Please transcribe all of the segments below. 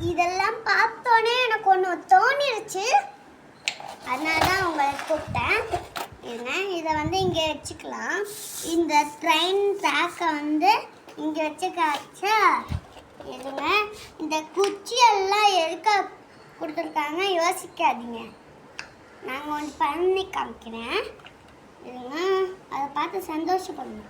இதெல்லாம் பார்த்தோன்னே எனக்கு ஒன்று தோணிருச்சு. அதனால தான் உங்களை கூப்பிட்டேன். இருங்க, இதை வந்து இங்கே வச்சுக்கலாம். இந்த ட்ரெயின் ட்ராக்கை வந்து இங்கே வச்சுக்காச்சா. இருங்க, இந்த குச்சியெல்லாம் எதுக்க கொடுத்துருக்காங்க யோசிக்காதீங்க. நாங்கள் ஒன்று பண்ணி காமிக்கிறேன். இருங்க, அதை பார்த்து சந்தோஷப்படுங்க.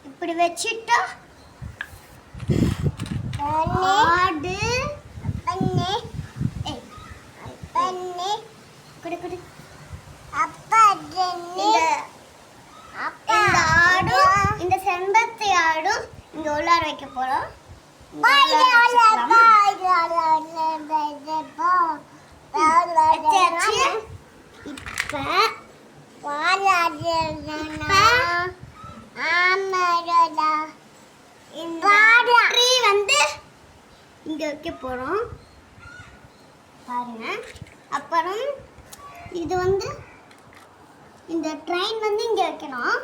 இப்படி வச்சுட்டா ஆடு குடு குடு இந்த ஆடும் இந்த செம்பருத்தி ஆடும் இங்க உள்ளார வைக்க போறோம். வந்து இங்க வைக்க போறோம் பாருங்க. அப்புறம் இது வந்து இந்த ட்ரெயின் வந்து இங்க வைக்கணும்.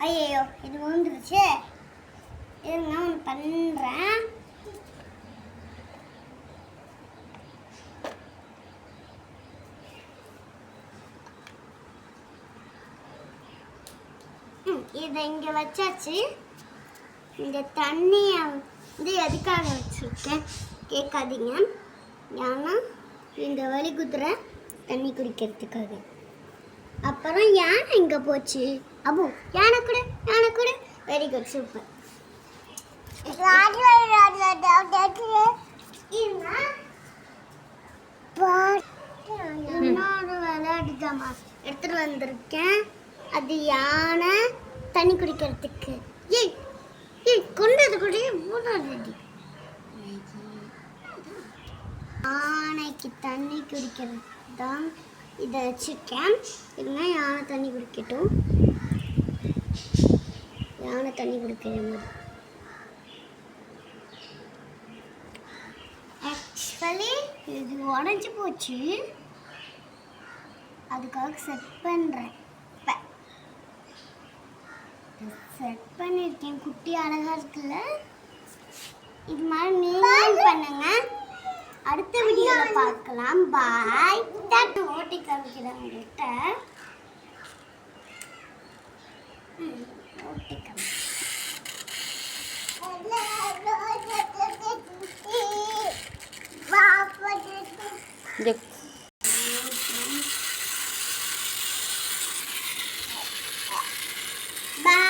ஐயோ இது விழுந்துருச்சு. இருங்க ஒன்று பண்ணுறேன். இதை இங்கே வச்சாச்சு. இந்த தண்ணியை வந்து எதுக்காக வச்சுருக்கேன் கேட்காதீங்க. ஏன்னா இந்த வலி குதிரை தண்ணி குடிக்கிறதுக்காக. அப்புறம் யானை இங்கே போச்சு. அபு யானை கூட யானை கூட. Very good, super. இன்னொரு விளையாட்டு ஜாமான் எடுத்துட்டு வந்திருக்கேன். அது யானை தண்ணி குடிக்கிறதுக்கு. ஏய் ஏய் கொண்டது கூட மூணாவது யானைக்கு தண்ணி குடிக்கிறது தான் இதை வச்சுருக்கேன். இல்லைன்னா யானை தண்ணி குடிக்கட்டும். யானை தண்ணி குடிக்கிற மாதிரி. ஆக்சுவலி இது உடஞ்சி போச்சு. அதுக்காக செட் பண்ணுறேன். செட் பண்ணியிருக்கேன். குட்டி அழகா இருக்குல்ல. இது மாதிரி நீங்களும் பண்ணுங்க. அடுத்த வீடியோவில் பார்க்கலாம். பாய். ஓட்டி காமிக்கிறேன் உங்கள்கிட்ட. ஓட்டி காமி. Bye.